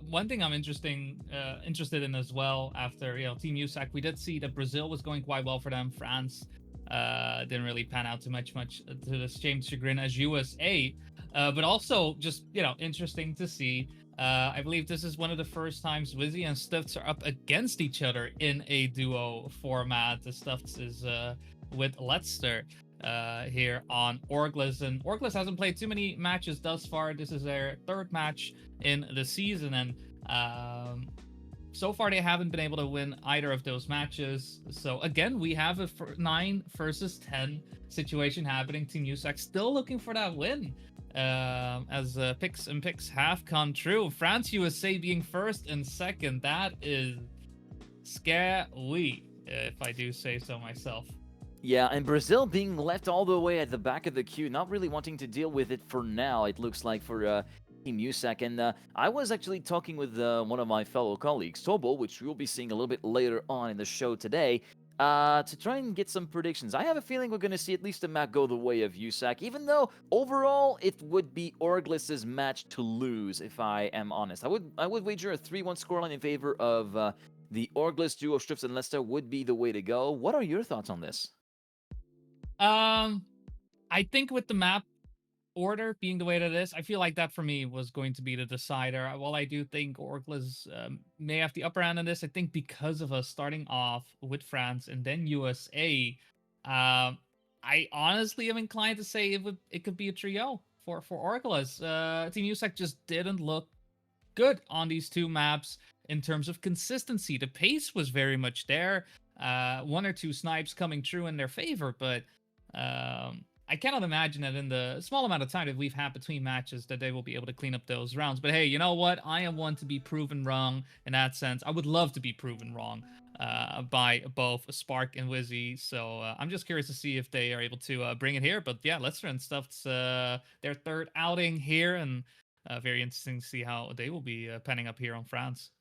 One thing I'm interested in as well after Team USAK, we did see that Brazil was going quite well for them. France didn't really pan out too much to the same chagrin as USA, but also just interesting to see. I believe this is one of the first times Wizzy and Stuffs are up against each other in a duo format. The Stuffs is with Leicester here on Orgless. And Orgless hasn't played too many matches thus far. This is their third match in the season, and so far they haven't been able to win either of those matches. So again, we have a 9 versus 10 situation happening. Team USAC still looking for that win. As picks have come true. France, USA being first and second. That is scary, if I do say so myself. Yeah, and Brazil being left all the way at the back of the queue, not really wanting to deal with it for now, it looks like, for Team USAC. And I was actually talking with one of my fellow colleagues, Tobo, which we'll be seeing a little bit later on in the show today, to try and get some predictions. I have a feeling we're going to see at least a map go the way of USAC, even though overall it would be Orgless's match to lose, if I am honest. I would wager a 3-1 scoreline in favor of the Orgless duo. Strips and Leicester would be the way to go. What are your thoughts on this? I think with the map order being the way that it is, I feel like that for me was going to be the decider. While I do think Orglas may have the upper hand in this, I think because of us starting off with France and then USA, I honestly am inclined to say it could be a trio for Orglas. Team USAC just didn't look good on these two maps in terms of consistency. The pace was very much there. One or two snipes coming true in their favor, but I cannot imagine that in the small amount of time that we've had between matches that they will be able to clean up those rounds. But hey, you know what? I am one to be proven wrong in that sense. I would love to be proven wrong by both Spark and Wizzy. So I'm just curious to see if they are able to bring it here. But yeah, Leicester and Stuff's their third outing here, and very interesting to see how they will be penning up here on France.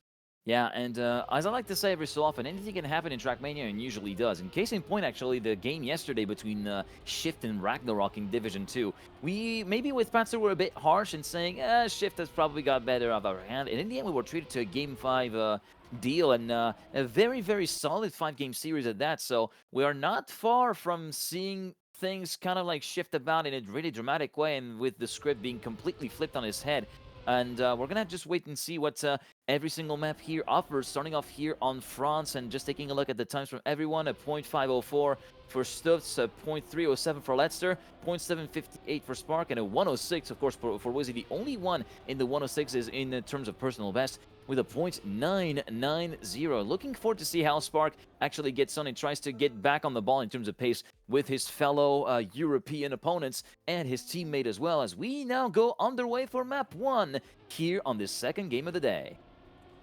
Yeah, and as I like to say every so often, anything can happen in Trackmania, and usually does. In case in point, actually, the game yesterday between Shift and Ragnarok in Division 2, we, maybe with Panzer, were a bit harsh in saying, Shift has probably got better of our hand, and in the end we were treated to a Game 5 deal, and a very, very solid 5-game series at that, so we are not far from seeing things kind of like shift about in a really dramatic way, and with the script being completely flipped on its head. And we're gonna just wait and see what every single map here offers, starting off here on France, and just taking a look at the times from everyone. A .504 for Stuffs, a .307 for Leicester, .758 for Spark, and a 106, of course, for Wizzy. The only one in the 106 is in terms of personal best, with a .990. Looking forward to see how Spark actually gets on and tries to get back on the ball in terms of pace with his fellow European opponents and his teammate as well, as we now go underway for map 1 here on this second game of the day.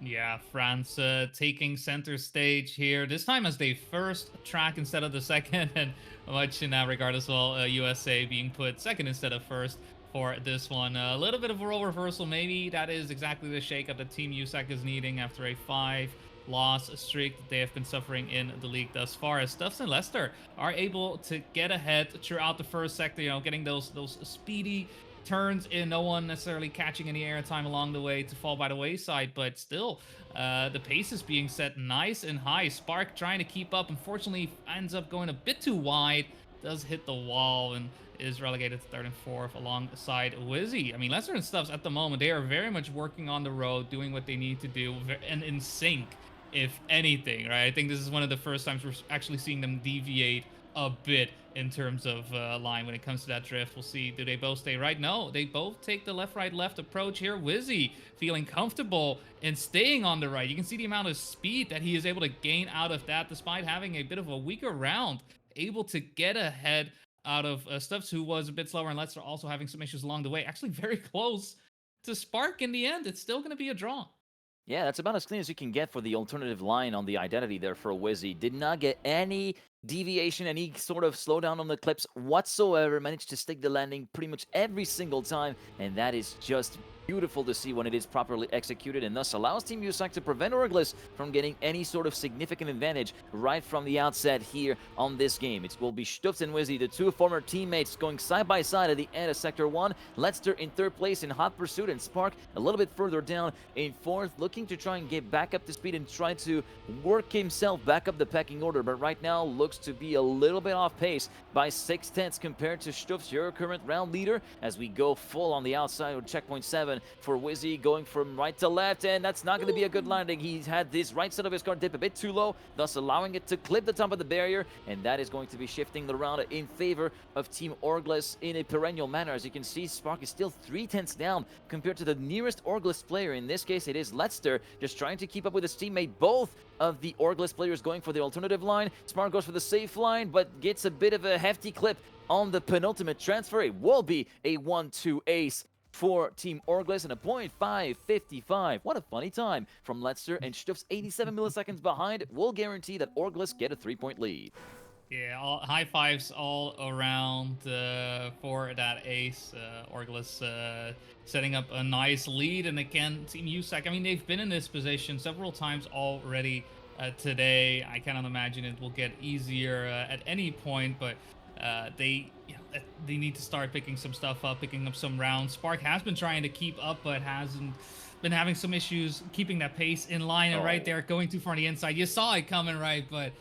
Yeah, France taking center stage here, this time as the first track instead of the second, and much in that regard as well, USA being put second instead of first for this one. A little bit of a role reversal, maybe. That is exactly the shakeup that Team USAC is needing after a 5-loss streak that they have been suffering in the league thus far, as Stuffs and Leicester are able to get ahead throughout the first sector, getting those speedy turns in, no one necessarily catching any airtime along the way to fall by the wayside, but still, the pace is being set nice and high. Spark trying to keep up, unfortunately ends up going a bit too wide, does hit the wall, and is relegated to third and fourth alongside Wizzy. I mean, Leicester and Stuffs at the moment, they are very much working on the road, doing what they need to do, and in sync, if anything, right? I think this is one of the first times we're actually seeing them deviate a bit in terms of line when it comes to that drift. We'll see, do they both stay right? No, they both take the left-right-left approach here. Wizzy feeling comfortable in staying on the right. You can see the amount of speed that he is able to gain out of that, despite having a bit of a weaker round, able to get ahead out of Stubbs, who was a bit slower, and Leicester also having some issues along the way. Actually very close to Spark in the end. It's still going to be a draw. Yeah, that's about as clean as you can get for the alternative line on the identity there for Wizzy. Did not get any deviation, any sort of slowdown on the clips whatsoever. Managed to stick the landing pretty much every single time, and that is just beautiful to see when it is properly executed, and thus allows Team USAK to prevent Orgless from getting any sort of significant advantage right from the outset here on this game. It will be Stubbs and Wizzy, the two former teammates, going side by side at the end of Sector 1. Leicester in third place in hot pursuit, and Spark a little bit further down in fourth, looking to try and get back up to speed and try to work himself back up the pecking order, but right now looks to be a little bit off pace by 6/10 compared to Stubbs, your current round leader, as we go full on the outside with checkpoint 7 for Wizzy, going from right to left, and that's not going to be a good landing. He's had this right side of his car dip a bit too low, thus allowing it to clip the top of the barrier, and that is going to be shifting the round in favor of Team Orgless in a perennial manner. As you can see, Spark is still 3/10 down compared to the nearest Orgless player. In this case, it is Leicester, just trying to keep up with his teammate. Both of the Orgless players going for the alternative line. Spark goes for the safe line, but gets a bit of a hefty clip on the penultimate transfer. It will be a 1-2 ace for Team Orgless and a .555. What a funny time from Leicester, and Stuff's 87 milliseconds behind will guarantee that Orgless get a 3-point lead. Yeah, high fives all around for that ace. Orgless setting up a nice lead, and again, Team USAK, I mean, they've been in this position several times already today. I cannot imagine it will get easier at any point, but they need to start picking some stuff up, picking up some rounds. Spark has been trying to keep up, but hasn't been having some issues keeping that pace in line. And right there, going too far on the inside. You saw it coming, right? But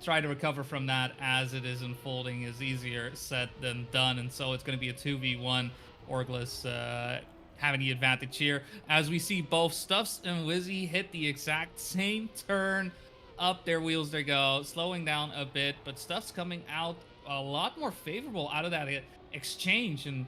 try to recover from that as it is unfolding is easier said than done. And so it's going to be a 2v1. Orgless having the advantage here, as we see both Stuffs and Wizzy hit the exact same turn. Up their wheels they go, slowing down a bit, but Stuff's coming out a lot more favorable out of that exchange, and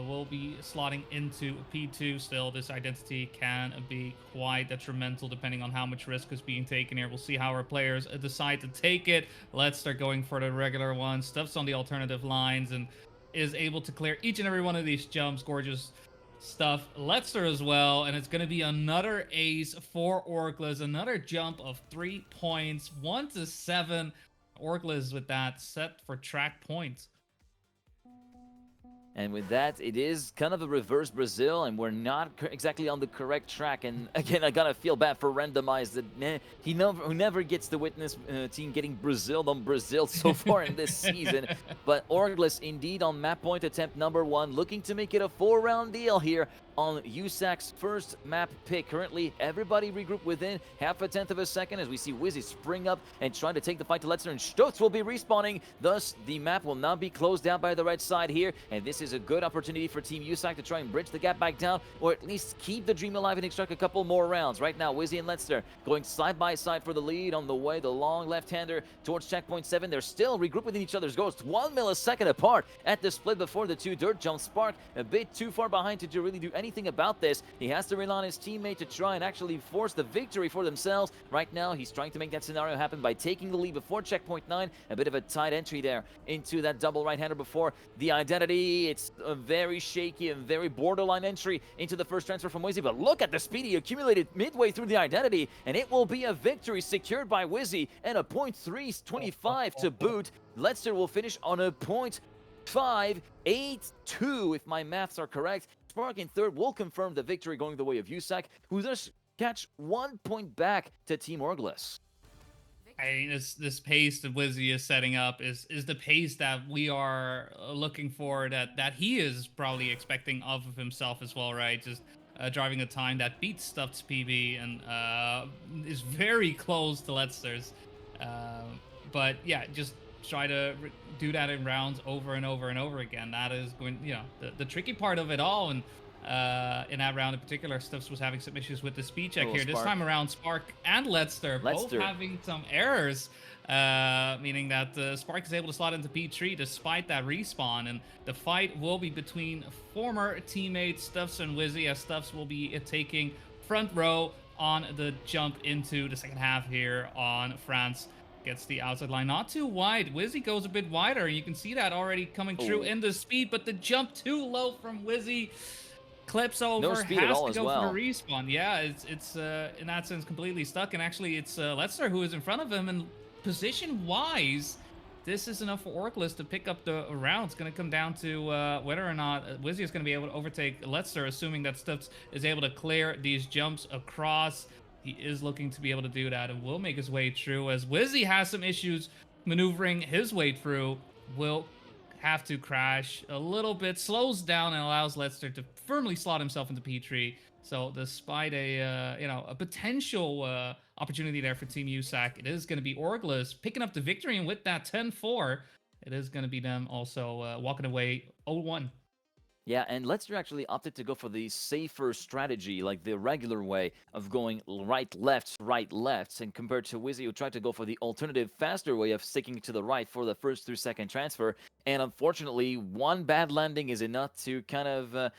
will be slotting into P2 still. This identity can be quite detrimental depending on how much risk is being taken here. We'll see how our players decide to take it. Let's start going for the regular one. Stuff's on the alternative lines and is able to clear each and every one of these jumps. Gorgeous stuff. Leicester as well, and it's going to be another ace for Orgless. Another jump of 3 points, 1-7. Orgless with that set for track points. And with that, it is kind of a reverse Brazil, and we're not exactly on the correct track. And again, I gotta feel bad for Randomized that he never gets to witness team getting Braziled on Brazil so far in this season. But Orgless indeed on map point attempt number 1, looking to make it a 4-round deal here on USAK's first map pick. Currently, everybody regrouped within half a tenth of a second as we see Wizzy spring up and trying to take the fight to Leicester, and Stutz will be respawning. Thus, the map will not be closed down by the right side here, and this is a good opportunity for Team USAK to try and bridge the gap back down, or at least keep the dream alive and extract a couple more rounds. Right now, Wizzy and Leicester going side by side for the lead on the way. The long left-hander towards checkpoint 7. They're still regrouped within each other's ghosts. 1 millisecond apart at the split before the two dirt jumps. Spark a bit too far behind to really do anything about this. He has to rely on his teammate to try and actually force the victory for themselves. Right now, he's trying to make that scenario happen by taking the lead before checkpoint 9. A bit of a tight entry there into that double right-hander before the identity. It's a very shaky and very borderline entry into the first transfer from Wizzy, but look at the speed he accumulated midway through the identity, and it will be a victory secured by Wizzy and a .325 to boot. Leicester will finish on a .582 if my maths are correct. Spark in third will confirm the victory going the way of USAK, who thus catch 1 point back to Team Orgless. I mean, this pace that Wizzy is setting up is the pace that we are looking for, that he is probably expecting of himself as well, right? Just driving a time that beats Stuff's PB and is very close to Leicester's. But yeah, just try to do that in rounds over and over and over again. That is going, the tricky part of it all. And in that round in particular, Stuffs was having some issues with the speed check here. This time around, Spark and Leicester both having some errors, meaning that Spark is able to slot into P3 despite that respawn. And the fight will be between former teammates Stuffs and Wizzy, as Stuffs will be taking front row on the jump into the second half here on France. Gets the outside line not too wide. Wizzy goes a bit wider. You can see that already coming through in the speed, but the jump too low from Wizzy. Clips over, no speed has at all to go as well. for a respawn. Yeah, it's in that sense completely stuck, and actually it's Leicester who is in front of him, and position-wise, this is enough for Orgless to pick up the round. It's going to come down to whether or not Wizzy is going to be able to overtake Letster, assuming that Stubbs is able to clear these jumps across. He is looking to be able to do that and will make his way through, as Wizzy has some issues maneuvering his way through. Will have to crash a little bit, slows down, and allows Letster to firmly slot himself into P3. So despite a potential opportunity there for Team USAK, it is going to be Orgless picking up the victory, and with that 10-4, it is going to be them also walking away 0-1. Yeah, and Leicester actually opted to go for the safer strategy, like the regular way of going right, left, and compared to Wizzy, who tried to go for the alternative, faster way of sticking to the right for the first through second transfer. And unfortunately, one bad landing is enough to kind of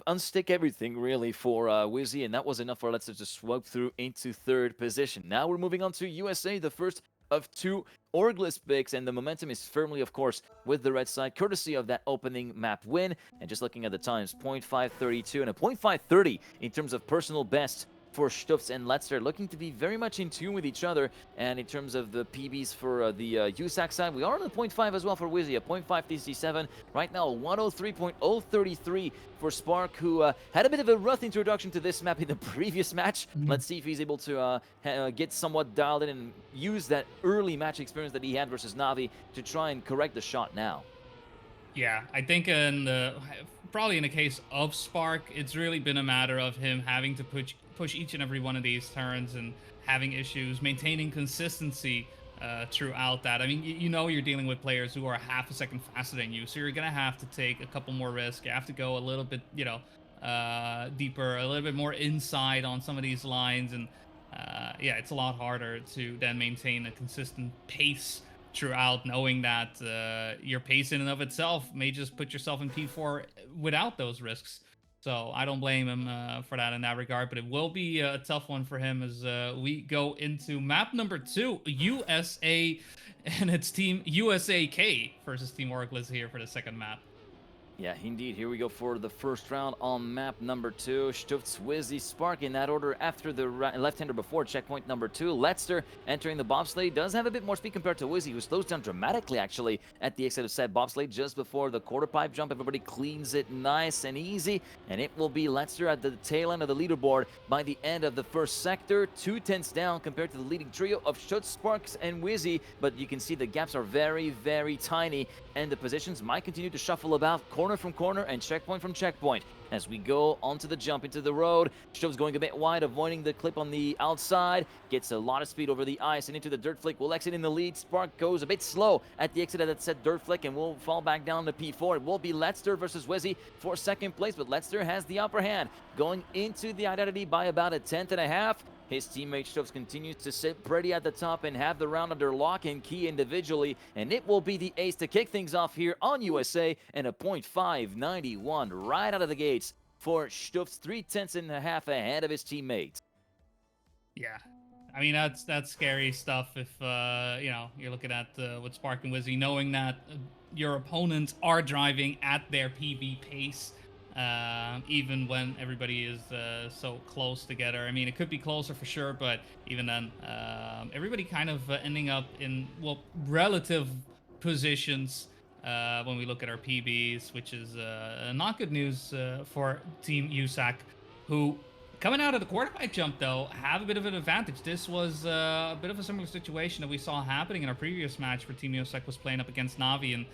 unstick everything really for Wizzy, and that was enough for Leicester to swoop through into third position. Now we're moving on to USA, the first of two Orgless picks, and the momentum is firmly, of course, with the red side, courtesy of that opening map win. And just looking at the times, 0.532 and a 0.530 in terms of personal best for Stubbs and Leicester, looking to be very much in tune with each other. And in terms of the PBs for the USAK side, we are on a 0.5 as well for Wizzy, a 0.557. Right now, 103.033 for Spark, who had a bit of a rough introduction to this map in the previous match. Let's see if he's able to get somewhat dialed in and use that early match experience that he had versus Navi to try and correct the shot now. Yeah, I think probably in the case of Spark, it's really been a matter of him having to push each and every one of these turns and having issues maintaining consistency throughout that. I mean, you know you're dealing with players who are half a second faster than you, so you're gonna have to take a couple more risks. You have to go a little bit, deeper, a little bit more inside on some of these lines, and yeah, it's a lot harder to then maintain a consistent pace throughout, knowing that your pace in and of itself may just put yourself in P4 without those risks. So I don't blame him for that in that regard, but it will be a tough one for him as we go into map number 2, USA and its team USAK versus Team Orgless here for the second map. Yeah, indeed. Here we go for the first round on map number 2. Stubbs, Wizzy, Spark in that order after the left-hander before checkpoint number 2. Leicester entering the bobsleigh does have a bit more speed compared to Wizzy, who slows down dramatically actually at the exit of said bobsleigh just before the quarter pipe jump. Everybody cleans it nice and easy, and it will be Leicester at the tail end of the leaderboard by the end of the first sector. 2/10 down compared to the leading trio of Stubbs, Sparks, and Wizzy, but you can see the gaps are very, very tiny, and the positions might continue to shuffle about corner from corner and checkpoint from checkpoint. As we go onto the jump into the road, Stubbs going a bit wide, avoiding the clip on the outside, gets a lot of speed over the ice and into the dirt flick, will exit in the lead. Spark goes a bit slow at the exit of that said dirt flick and will fall back down to P4. It will be Leicester versus Wizzy for second place, but Leicester has the upper hand, going into the identity by about a 10th and a half. His teammate Stubbs continues to sit pretty at the top and have the round under lock and key individually, and it will be the ace to kick things off here on USA, and a 0.591 right out of the gates for Stubbs, 3/10 and a half ahead of his teammate. Yeah, I mean that's scary stuff. If you're looking at with Spark and Wizzy, knowing that your opponents are driving at their PB pace. Even when everybody is so close together. I mean, it could be closer for sure, but even then, everybody kind of ending up in, well, relative positions when we look at our PBs, which is not good news for Team USAK, who, coming out of the quarter pipe jump, though, have a bit of an advantage. This was a bit of a similar situation that we saw happening in our previous match where Team USAK was playing up against Navi, and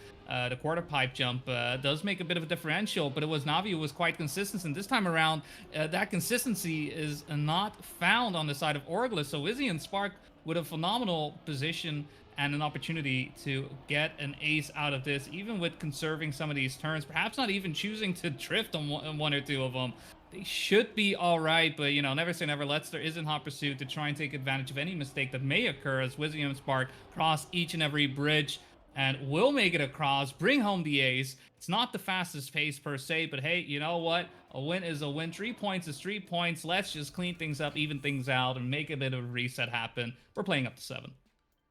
the quarter pipe jump does make a bit of a differential, but it was Navi who was quite consistent, and this time around, that consistency is not found on the side of Orgless, so Izzy and Spark with a phenomenal position and an opportunity to get an ace out of this, even with conserving some of these turns, perhaps not even choosing to drift on one or two of them. They should be all right, but, never say never. Leicester is in hot pursuit to try and take advantage of any mistake that may occur as Wizzy and Spark cross each and every bridge and will make it across, bring home the ace. It's not the fastest pace per se, but hey, you know what? A win is a win. 3 points is 3 points. Let's just clean things up, even things out, and make a bit of a reset happen. We're playing up to 7.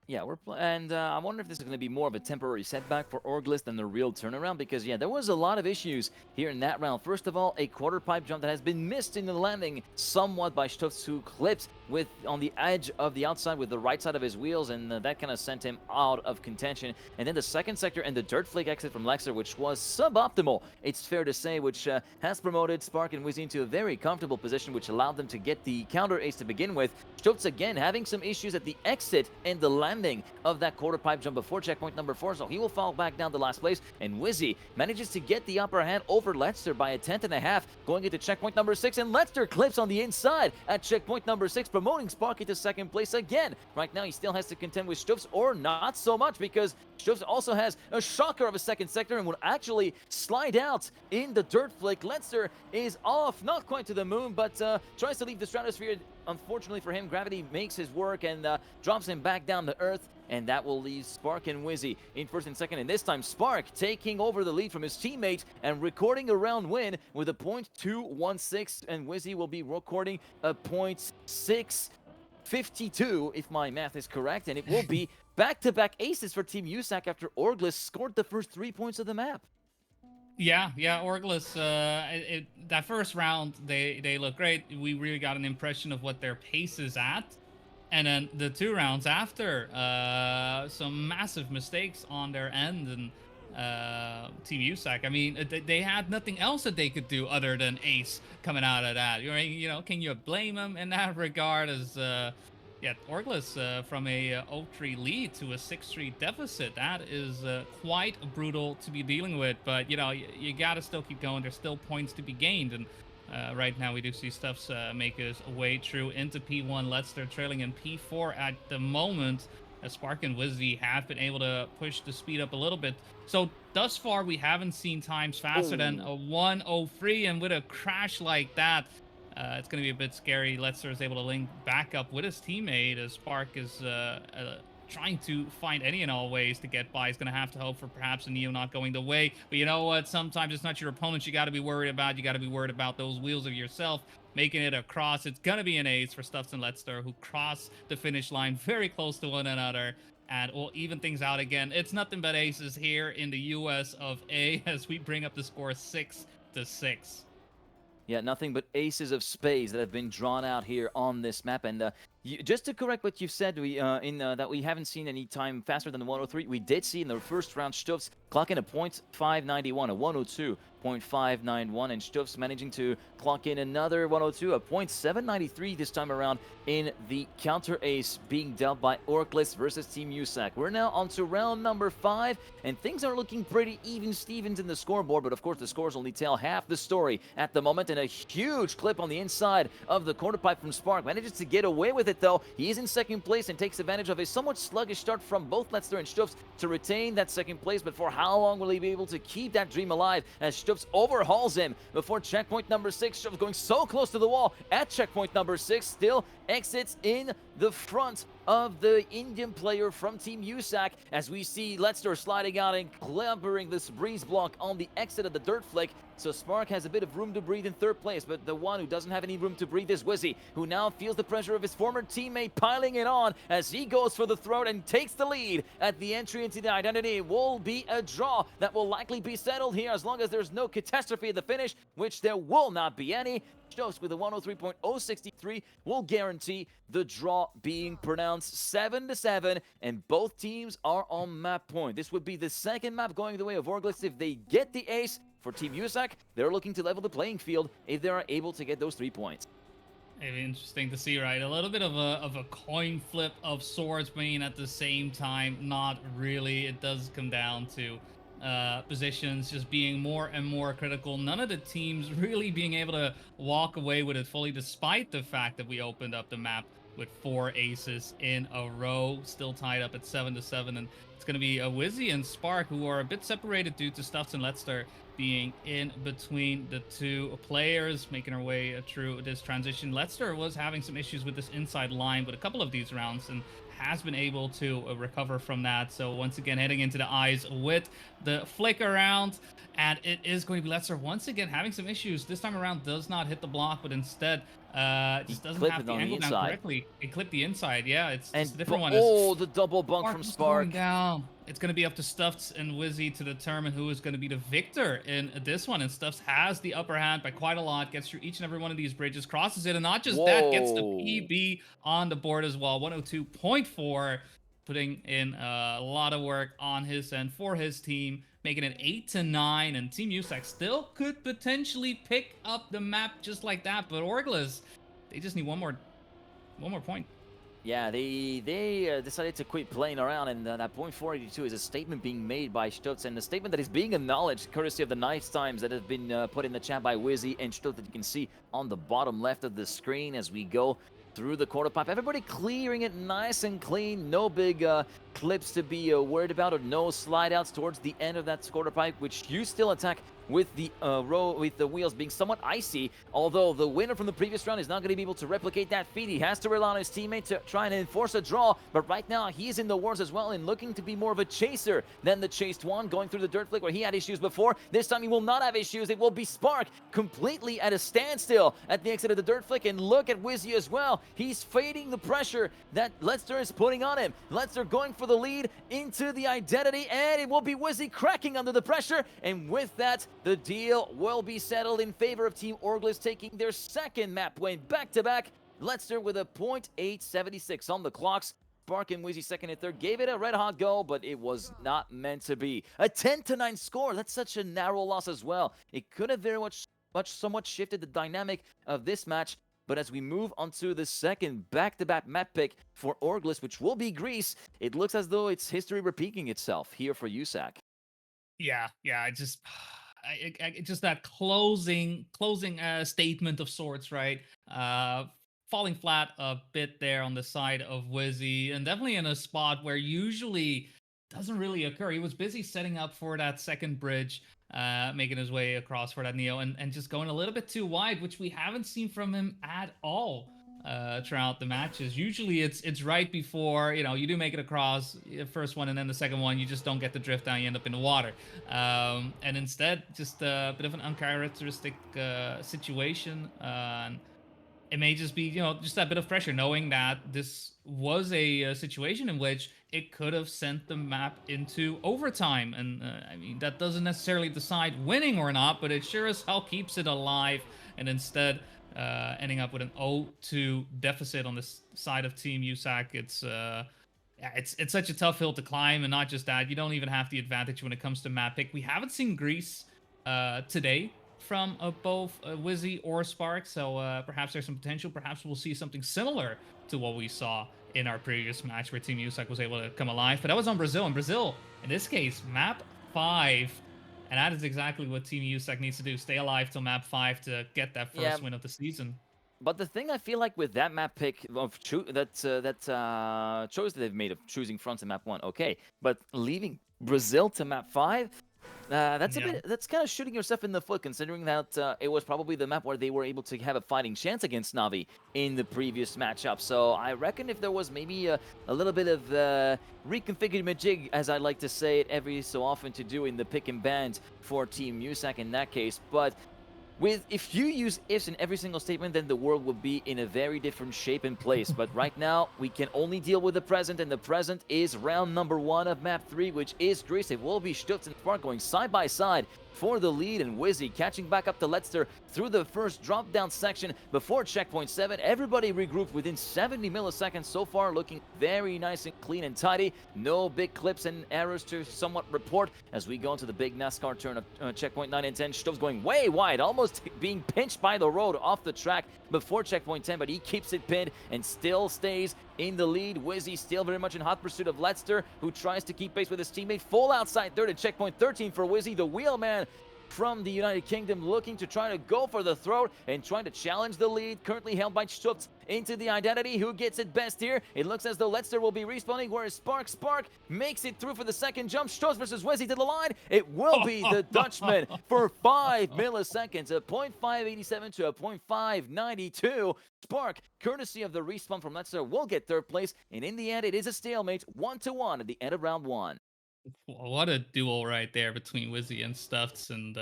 Yeah, and I wonder if this is going to be more of a temporary setback for Orgless than a real turnaround because, yeah, there was a lot of issues here in that round. First of all, a quarter pipe jump that has been missed in the landing somewhat by Stuffs, who clipped with on the edge of the outside with the right side of his wheels, and that kind of sent him out of contention. And then the second sector and the dirt flake exit from Lexer, which was suboptimal, it's fair to say, which has promoted Spark and Wizzy into a very comfortable position, which allowed them to get the counter ace to begin with. Stuffs again having some issues at the exit and the landing of that quarter pipe jump before checkpoint number 4, so he will fall back down to last place. And Wizzy manages to get the upper hand over Letster by a tenth and a half, going into checkpoint number 6, and Letster clips on the inside at checkpoint number 6, promoting Spark into second place again. Right now, he still has to contend with Stuffs, or not so much, because Stuffs also has a shocker of a second sector and will actually slide out in the dirt flick. Letster is off, not quite to the moon, but tries to leave the stratosphere. Unfortunately for him, gravity makes his work and drops him back down to Earth, and that will leave Spark and Wizzy in first and second. And this time, Spark taking over the lead from his teammate and recording a round win with a .216, and Wizzy will be recording a .652, if my math is correct, and it will be back-to-back aces for Team USAK after Orgless scored the first 3 points of the map. Yeah, Orgless, that first round, they look great. We really got an impression of what their pace is at. And then the 2 rounds after, some massive mistakes on their end, and Team USAK, I mean, they had nothing else that they could do other than ace coming out of that. You know, can you blame them in that regard? As yeah, Orgless from a 0-3 lead to a 6-3 deficit. That is quite brutal to be dealing with. But you know, you gotta still keep going. There's still points to be gained, and right now we do see Stuffs make his way through into P1. Letster trailing in P4 at the moment. Spark and Wizzy have been able to push the speed up a little bit. So thus far, we haven't seen times faster than a 1:03, and with a crash like that, it's going to be a bit scary. Letster is able to link back up with his teammate as Spark is trying to find any and all ways to get by. He's going to have to hope for perhaps a Neo not going the way. But you know what? Sometimes it's not your opponents you got to be worried about. You got to be worried about those wheels of yourself making it across. It's going to be an ace for Stuffs and Letster, who cross the finish line very close to one another. And we'll even things out again. It's nothing but aces here in the US of A as we bring up the score 6-6. Yeah, nothing but aces of spades that have been drawn out here on this map. And just to correct what you've said, that we haven't seen any time faster than the 1:03. We did see in the first round Stuffs clock in a .591, a 1:02.591, and Stuffs managing to clock in another 1:02, a .793 this time around in the counter ace being dealt by Orgless versus Team USAK. We're now on to round number 5, and things are looking pretty even Stevens in the scoreboard, but of course the scores only tell half the story at the moment, and a huge clip on the inside of the quarter pipe from Spark manages to get away with it, though. He is in second place and takes advantage of a somewhat sluggish start from both Letster and Stuffs to retain that second place, but for how long will he be able to keep that dream alive as Stuffs overhauls him before checkpoint number 6. Stuffs going so close to the wall at checkpoint number 6, still exits in the front of the Indian player from Team USAK as we see Letster sliding out and clambering this breeze block on the exit of the dirt flick. So Spark has a bit of room to breathe in third place, but the one who doesn't have any room to breathe is Wizzy, who now feels the pressure of his former teammate piling it on as he goes for the throat and takes the lead at the entry into the identity. It will be a draw that will likely be settled here as long as there's no catastrophe at the finish, which there will not be any. Stuffs with a 1:03.063 will guarantee the draw being pronounced 7-7, and both teams are on map point. This would be the second map going the way of Orgless if they get the ace. For Team USAK, they're looking to level the playing field if they are able to get those 3 points. It'd be interesting to see, right? A little bit of a coin flip of swords being at the same time. Not really. It does come down to positions just being more and more critical. None of the teams really being able to walk away with it fully, despite the fact that we opened up the map with 4 aces in a row, still tied up at 7-7. And It's going to be Wizzy and Spark, who are a bit separated due to Stuffs and Letster being in between the two players, making our way through this transition. Letster was having some issues with this inside line with a couple of these rounds and has been able to recover from that. So once again, heading into the eyes with the flick around, and it is going to be Letster once again having some issues. This time around does not hit the block, but instead He just doesn't clipped have it the on the angle down inside. correctly. It clipped the inside. Yeah, it's And just a different one. oh, the double bunk Spark from is Spark. going down. It's going to be up to Stuffs and Wizzy to determine who is going to be the victor in this one. And Stuffs has the upper hand by quite a lot, gets through each and every one of these bridges, crosses it, and not just that, gets the Whoa. PB on the board as well. 102.4, putting in a lot of work on his end for his team, making it 8-9. And Team USAK still could potentially pick up the map just like that. But Orgless, they just need one more point. Yeah, they decided to quit playing around, and that point 482 is a statement being made by Stutz, and a statement that is being acknowledged courtesy of the nice times that have been put in the chat by Wizzy and Stutz that you can see on the bottom left of the screen as we go through the quarter pipe. Everybody clearing it nice and clean. No big clips to be worried about, or no slide outs towards the end of that quarter pipe, which you still attack with the wheels being somewhat icy. Although the winner from the previous round is not going to be able to replicate that feat. He has to rely on his teammate to try and enforce a draw. But right now he is in the wars as well and looking to be more of a chaser than the chased one, going through the dirt flick where he had issues before. This time he will not have issues. It will be Spark completely at a standstill at the exit of the dirt flick. And look at Wizzy as well. He's fading the pressure that Letster is putting on him. Letster going for the lead into the identity, and it will be Wizzy cracking under the pressure. And with that, the deal will be settled in favor of Team Orgless, taking their second map win back-to-back. Letster with a .876 on the clocks. Spark and Wizzy second and third gave it a red-hot go, but it was not meant to be. A 10-9 score. That's such a narrow loss as well. It could have very much somewhat shifted the dynamic of this match. But as we move on to the second back-to-back map pick for Orgless, which will be Greece, it looks as though it's history repeating itself here for USAK. Yeah, just that closing statement of sorts, right? Falling flat a bit there on the side of Wizzy, and definitely in a spot where usually doesn't really occur. He was busy setting up for that second bridge, making his way across for that Neo, and just going a little bit too wide, which we haven't seen from him at all throughout the matches. Usually it's right before, you do make it across the first one, and then the second one you just don't get the drift down, you end up in the water. And instead, just a bit of an uncharacteristic situation. It may just be, just that bit of pressure, knowing that this was a situation in which it could have sent the map into overtime. And I mean, that doesn't necessarily decide winning or not, but it sure as hell keeps it alive. And instead, ending up with an 0-2 deficit on this side of Team USAK. It's such a tough hill to climb, and not just that, you don't even have the advantage when it comes to map pick. We haven't seen Greece today from both Wizzy or Spark, so perhaps there's some potential. Perhaps we'll see something similar to what we saw in our previous match where Team USAK was able to come alive. But that was on Brazil, and Brazil, in this case, map 5. And that is exactly what Team USAK needs to do. Stay alive till map 5 to get that first win of the season. But the thing I feel like with that map pick of choice that they've made of choosing front to map 1, okay. But leaving Brazil to map 5, that's kind of shooting yourself in the foot, considering that it was probably the map where they were able to have a fighting chance against Navi in the previous matchup. So I reckon if there was maybe a little bit of reconfigured majig, as I like to say it every so often to do in the pick and band for Team USAK in that case. But if you use ifs in every single statement, then the world would be in a very different shape and place. But right now, we can only deal with the present, and the present is round number 1 of map 3, which is Greece. It will be Stutz and Spark going side by side for the lead, and Wizzy catching back up to Letster through the first drop-down section before checkpoint 7. Everybody regrouped within 70 milliseconds so far, looking very nice and clean and tidy. No big clips and errors to somewhat report as we go into the big NASCAR turn of checkpoint 9 and 10. Stubbs going way wide, almost being pinched by the road off the track before checkpoint 10, but he keeps it pinned and still stays in the lead. Wizzy still very much in hot pursuit of Letster, who tries to keep pace with his teammate. Full outside third at checkpoint 13 for Wizzy. The wheelman from the United Kingdom, looking to try to go for the throat and trying to challenge the lead, currently held by Stubbs into the identity. Who gets it best here? It looks as though Leicester will be respawning, whereas Spark makes it through for the second jump. Stubbs versus Wesley to the line. It will be the Dutchman for 5 milliseconds, a 0.587 to a 0.592. Spark, courtesy of the respawn from Leicester, will get third place, and in the end, it is a stalemate, 1-1 at the end of round 1. What a duel right there between Wizzy and Stuffs, and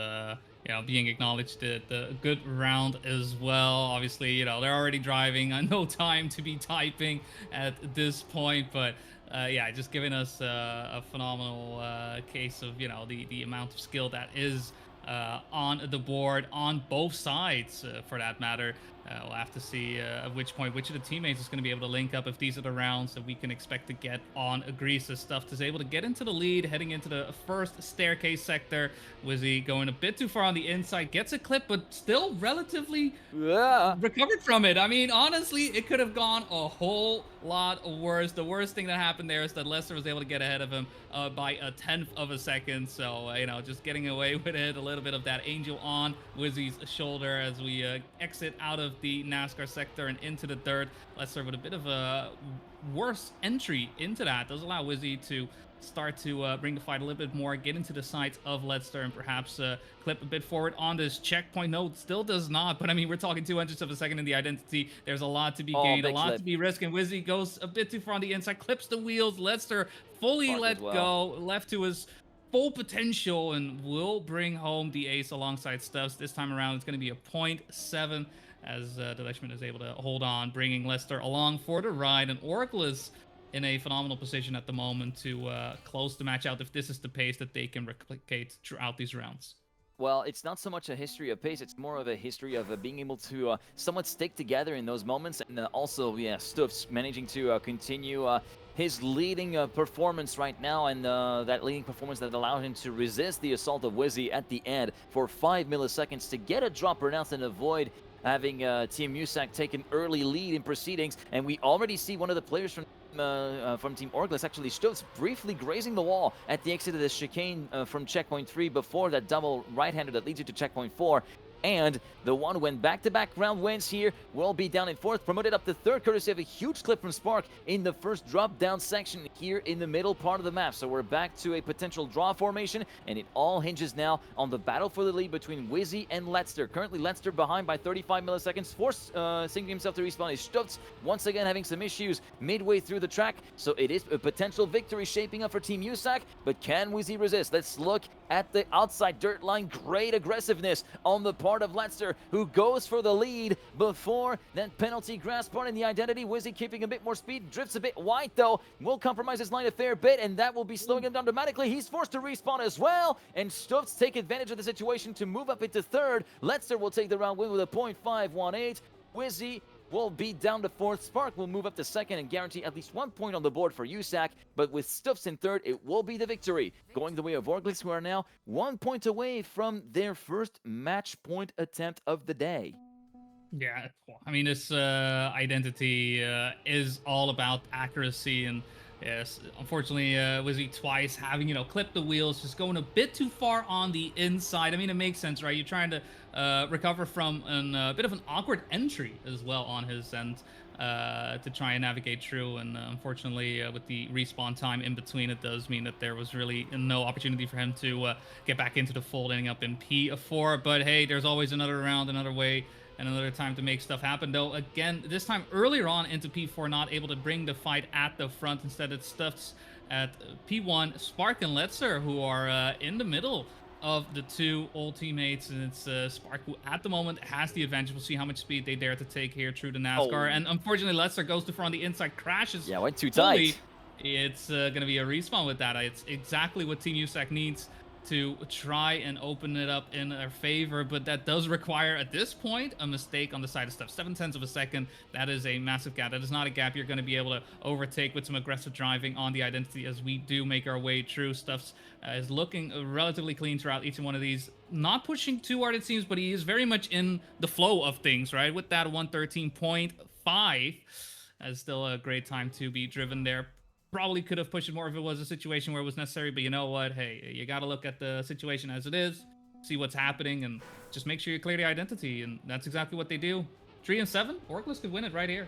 being acknowledged the good round as well. Obviously, they're already driving. No time to be typing at this point, but just giving us a phenomenal case of the amount of skill that is on the board on both sides, for that matter. We'll have to see at which point which of the teammates is going to be able to link up, if these are the rounds that we can expect to get on Greece. Stuff is able to get into the lead, heading into the first staircase sector. Wizzy going a bit too far on the inside, gets a clip, but still relatively recovered from it. I mean, honestly, it could have gone a whole lot worse. The worst thing that happened there is that Leicester was able to get ahead of him by a 1/10 of a second. So, just getting away with it. A little bit of that angel on Wizzy's shoulder as we exit out of the NASCAR sector and into the dirt. Leicester with a bit of a worse entry into that. Does allow Wizzy to start to bring the fight a little bit more, get into the sights of Leicester, and perhaps clip a bit forward on this checkpoint. No, still does not. But I mean, we're talking 200ths of a second in the identity. There's a lot to be gained, a lot to be risked. And Wizzy goes a bit too far on the inside, clips the wheels. Leicester fully let go, left to his full potential, and will bring home the ace alongside Stubbs. This time around, it's going to be a 0.7 as the Dutchman is able to hold on, bringing Leicester along for the ride. And Orgless in a phenomenal position at the moment to close the match out if this is the pace that they can replicate throughout these rounds. Well, it's not so much a history of pace, it's more of a history of being able to somewhat stick together in those moments. And also, Stubbs managing to continue his leading performance right now, and that leading performance that allowed him to resist the assault of Wizzy at the end for 5 milliseconds to get a drop pronounced and avoid having Team USAK take an early lead in proceedings. And we already see one of the players from Team Orgless, actually Stubbs, briefly grazing the wall at the exit of the chicane from checkpoint 3 before that double right-hander that leads you to checkpoint 4. And the one when back-to-back round wins here will be down in 4th, promoted up to 3rd, courtesy of a huge clip from Spark in the first drop-down section here in the middle part of the map. So we're back to a potential draw formation, and it all hinges now on the battle for the lead between Wizzy and Leicester. Currently, Leicester behind by 35 milliseconds, forcing himself to respawn is Stubbs, once again having some issues midway through the track. So it is a potential victory shaping up for Team USAK, but can Wizzy resist? Let's look at the outside dirt line. Great aggressiveness on the part of Leicester, who goes for the lead before that penalty grasp part in the identity. Wizzy keeping a bit more speed, drifts a bit wide though, will compromise his line a fair bit, and that will be slowing him down dramatically. He's forced to respawn as well, and Stubbs take advantage of the situation to move up into 3rd. Leicester will take the round win with a 0.518. Wizzy will be down to 4th. Spark will move up to 2nd and guarantee at least 1 point on the board for USAK, but with Stubbs in 3rd, it will be the victory, going the way of Orgless, who are now 1 point away from their first match point attempt of the day. Yeah, I mean, this identity is all about accuracy, and yes, unfortunately, Wizzy twice having, clipped the wheels, just going a bit too far on the inside. I mean, it makes sense, right? You're trying to recover from a bit of an awkward entry as well on his end to try and navigate through. And unfortunately, with the respawn time in between, it does mean that there was really no opportunity for him to get back into the fold, ending up in P4. But hey, there's always another round, another way, and another time to make stuff happen. Though, again, this time earlier on into P4, not able to bring the fight at the front. Instead, it's Stuffs at P1, Spark and Letzer, who are in the middle of the two old teammates, and it's Spark who at the moment has the advantage. We'll see how much speed they dare to take here through the NASCAR. And unfortunately, Letzer goes too far on the inside, crashes. Yeah, went too tight. It's going to be a respawn with that. It's exactly what Team USAK needs to try and open it up in their favor, but that does require, at this point, a mistake on the side of stuff. 7/10 of a second, that is a massive gap. That is not a gap you're going to be able to overtake with some aggressive driving on the identity as we do make our way through. Stuffs is looking relatively clean throughout each one of these. Not pushing too hard, it seems, but he is very much in the flow of things, right? With that 113.5, that's still a great time to be driven there. Probably could have pushed it more if it was a situation where it was necessary, but you know what? Hey, you got to look at the situation as it is. see what's happening, and just make sure you clear the identity. And that's exactly what they do. 3 and 7, Orgless could win it right here.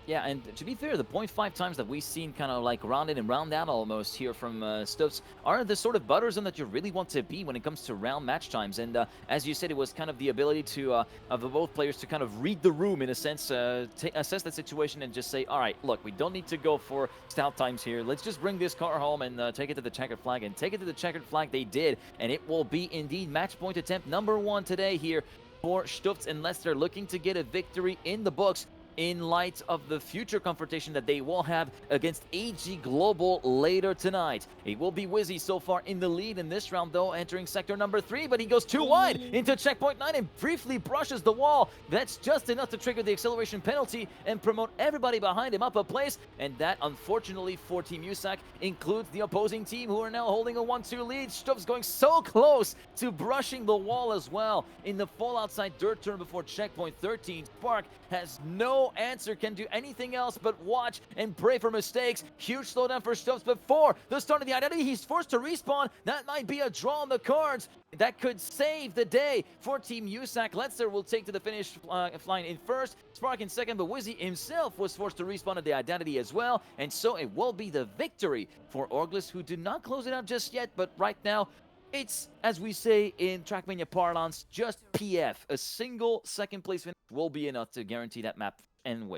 Yeah, and to be fair, the 0.5 times that we've seen kind of like round in and round out almost here from Stubbs are the sort of butterzone that you really want to be when it comes to round match times. And as you said, it was kind of the ability to of the both players to kind of read the room in a sense, assess the situation and just say, all right, look, we don't need to go for stout times here. Let's just bring this car home and take it to the checkered flag. And take it to the checkered flag they did. And it will be indeed match point attempt number 1 today here for Stutz and Leicester, looking to get a victory in the books in light of the future confrontation that they will have against AG Global later tonight. It will be Wizzy so far in the lead in this round, though, entering sector number 3, but he goes too wide into checkpoint 9 and briefly brushes the wall. That's just enough to trigger the acceleration penalty and promote everybody behind him up a place, and that, unfortunately for Team USAK, includes the opposing team, who are now holding a 1-2 lead. Stubbs going so close to brushing the wall as well in the fall outside dirt turn before checkpoint 13. Spark has no answer, can do anything else but watch and pray for mistakes. Huge slowdown for Stubbs before the start of the identity. He's forced to respawn. That might be a draw on the cards. That could save the day for Team USAK. Leicester will take to the finish flying in first, Spark in second, but Wizzy himself was forced to respawn at the identity as well, and so it will be the victory for Orgless, who did not close it out just yet, but right now it's, as we say in Trackmania parlance, just PF. A single second place finish will be enough to guarantee that map and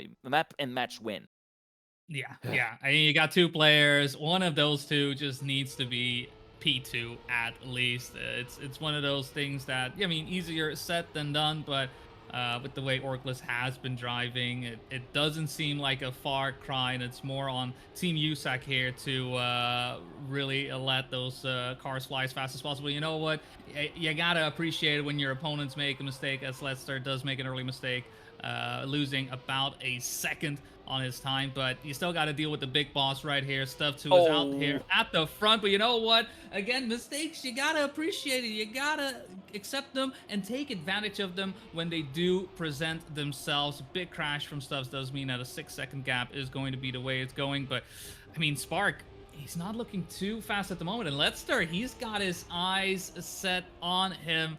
match win. Yeah, yeah. I mean, you got 2 players. One of those 2 just needs to be P2 at least. It's one of those things that, I mean, easier said than done, but with the way Orgless has been driving, it doesn't seem like a far cry, and it's more on Team USAK here to really let those cars fly as fast as possible. You know what? You gotta appreciate it when your opponents make a mistake, as Leicester does make an early mistake, losing about a second on his time, but you still got to deal with the big boss right here. Stuff 2 is out here at the front, but you know what? Again, mistakes, you got to appreciate it. You got to accept them and take advantage of them when they do present themselves. Big crash from Stubbs does mean that a 6-second gap is going to be the way it's going, but I mean, Spark, he's not looking too fast at the moment, and Leicester, he's got his eyes set on him.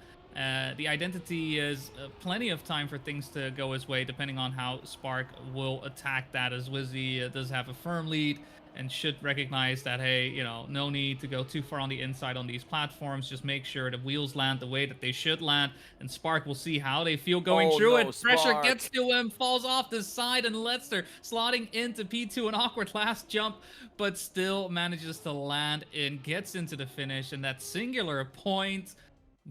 The identity is plenty of time for things to go his way, depending on how Spark will attack that, as Wizzy does have a firm lead and should recognize that, hey, you know, no need to go too far on the inside on these platforms. Just make sure the wheels land the way that they should land, and Spark will see how they feel going through it. Pressure gets to him, falls off the side, and Leicester slotting into P2, an awkward last jump, but still manages to land and gets into the finish, and that singular point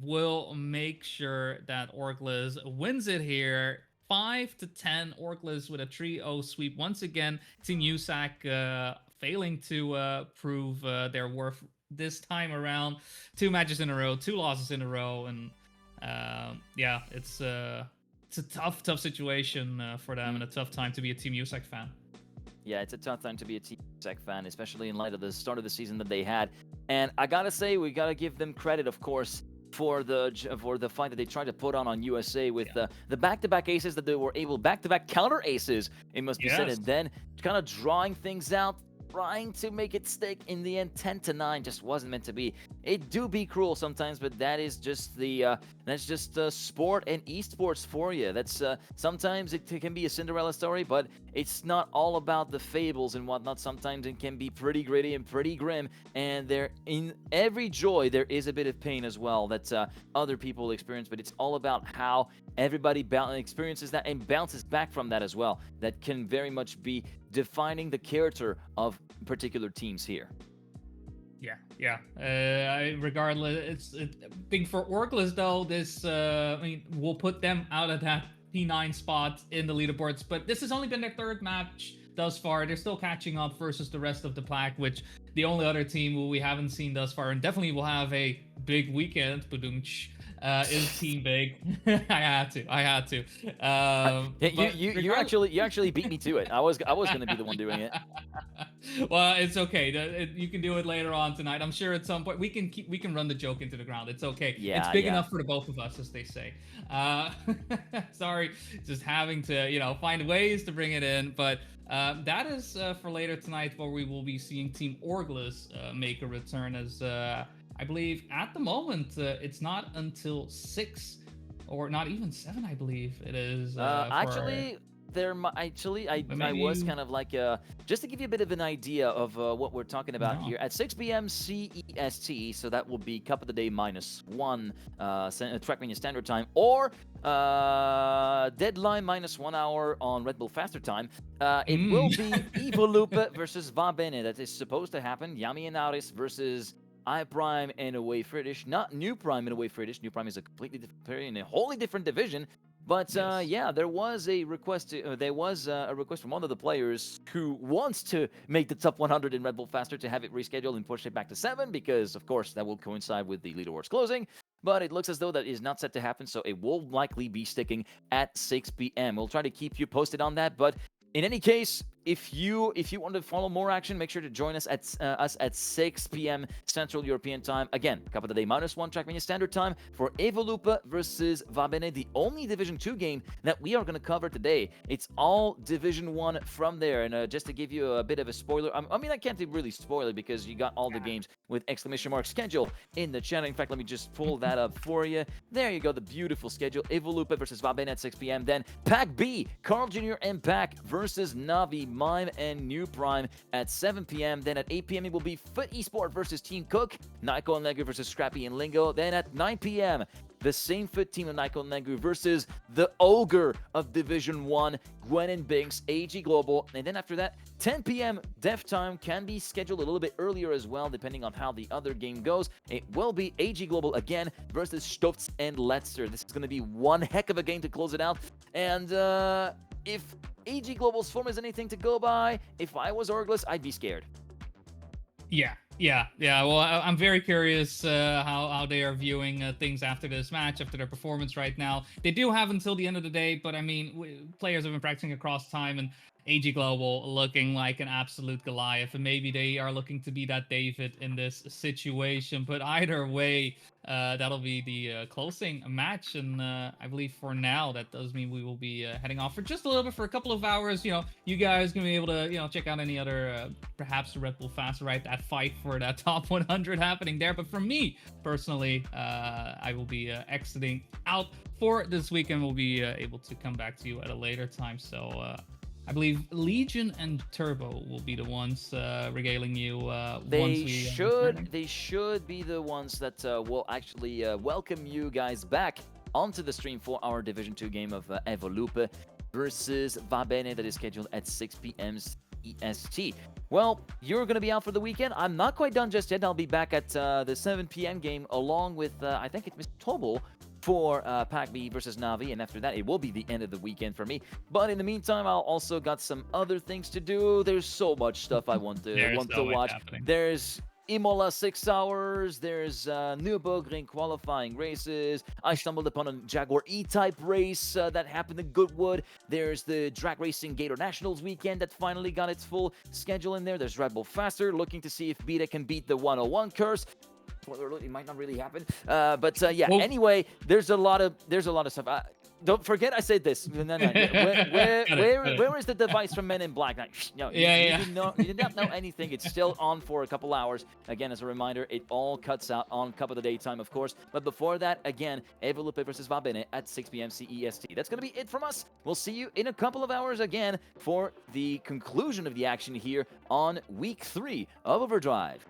will make sure that Orgless wins it here. 5-10, Orgless with a 3-0 sweep. Once again, Team USAK failing to prove their worth this time around. 2 matches in a row, 2 losses in a row, and yeah, it's a tough situation for them, and a tough time to be a Team USAK fan. Yeah, it's a tough time to be a Team USAK fan, especially in light of the start of the season that they had. And I gotta say, we gotta give them credit, of course, for the fight that they tried to put on USA with the back-to-back aces that they were able, back-to-back counter aces, it must be said, and then kind of drawing things out, trying to make it stick. In the end, 10-9 just wasn't meant to be. It do be cruel sometimes, but that is just the sport and esports for you. That's sometimes it can be a Cinderella story, but it's not all about the fables and whatnot. Sometimes it can be pretty gritty and pretty grim, and there, in every joy, there is a bit of pain as well that other people experience, but it's all about how everybody experiences that and bounces back from that as well. That can very much be defining the character of particular teams here. Yeah. Regardless, I think for Orgless though, this I mean, we'll put them out of that P9 spot in the leaderboards, but this has only been their 3rd match thus far. They're still catching up versus the rest of the pack, which the only other team who we haven't seen thus far, and definitely will have a big weekend, is Team Big. I had to. You actually beat me to it. I was going to be the one doing it. Well, it's okay. You can do it later on tonight. I'm sure at some point we can run the joke into the ground. It's okay. Yeah, it's big enough for the both of us, as they say. Sorry, just having to find ways to bring it in, but that is for later tonight, where we will be seeing Team Orgless make a return, as I believe at the moment it's not until 6 or not even 7. I believe it is for Actually, actually I was maybe kind of like just to give you a bit of an idea of what we're talking about no. here at 6 p.m. CEST. So that will be Cup of the Day -1 Trackmania Standard Time, or deadline -1 hour on Red Bull Faster Time. It Mm. will be Evolupa versus Va Bene. That is supposed to happen. Yami and Auris versus I Prime and Away British, not New Prime and Away British. New Prime is a completely different player in a wholly different division. But Yes. yeah, there was a request. There was a request from one of the players who wants to make the top 100 in Red Bull Faster to have it rescheduled and push it back to 7 because, of course, that will coincide with the leaderboards closing. But it looks as though that is not set to happen, so it will likely be sticking at 6 p.m. We'll try to keep you posted on that. But in any case, if you want to follow more action, make sure to join us at 6 p.m. Central European Time. Again, Cup of the Day -1 Trackmania Standard Time for Evolupa versus Va Bene, the only Division 2 game that we are going to cover today. It's all Division 1 from there. And just to give you a bit of a spoiler, I mean, I can't really spoil it because you got all the games with exclamation mark schedule in the channel. In fact, let me just pull that up for you. There you go, the beautiful schedule. Evolupa versus Va Bene at 6 p.m. Then Pack B, Carl Jr. and Pack versus Navi, Mime, and New Prime at 7 p.m. Then at 8 p.m. it will be Foot Esport versus Team Cook, Naiko and Legu versus Scrappy and Lingo. Then at 9 p.m., the same Foot team of Naiko and Legu versus the Ogre of Division 1, Gwen and Binks, AG Global. And then after that, 10 p.m. Def Time can be scheduled a little bit earlier as well, depending on how the other game goes. It will be AG Global again versus Stutz and Letzer. This is going to be one heck of a game to close it out. And if AG Global's form is anything to go by, if I was Orgless, I'd be scared. Yeah. Well, I'm very curious how they are viewing things after this match, after their performance right now. They do have until the end of the day, but I mean, players have been practicing across time, and AG Global looking like an absolute Goliath, and maybe they are looking to be that David in this situation. But either way, that'll be the closing match, and I believe for now that does mean we will be heading off for just a little bit, for a couple of hours. You guys gonna be able to check out any other perhaps the Red Bull Fast, right? That fight for that top 100 happening there. But for me personally, I will be exiting out for this weekend. We'll be able to come back to you at a later time. So I believe Legion and Turbo will be the ones regaling you once we. They should be the ones that will actually welcome you guys back onto the stream for our Division 2 game of Evolupa versus Va Bene that is scheduled at 6 p.m. EST. Well, you're going to be out for the weekend. I'm not quite done just yet. I'll be back at the 7 p.m. game along with, I think it's Mr. Tobel, for Pac B versus Navi, and after that it will be the end of the weekend for me. But in the meantime, I'll also got some other things to do. There's so much stuff I want to watch. Happening. There's Imola 6 hours, there's Nürburgring qualifying races. I stumbled upon a Jaguar E-Type race that happened in Goodwood. There's the Drag Racing Gator Nationals weekend that finally got its full schedule in there. There's Red Bull Faster, looking to see if Beta can beat the 101 curse. It might not really happen, but yeah. Well, anyway, there's a lot of stuff. Don't forget I said this. No. Where is the device from Men in Black? No, you did not know anything. It's still on for a couple hours. Again, as a reminder, it all cuts out on Cup of the Day time, of course. But before that, again, Evolupa versus Va Bene at 6 p.m. CEST. That's going to be it from us. We'll see you in a couple of hours again for the conclusion of the action here on Week 3 of Overdrive.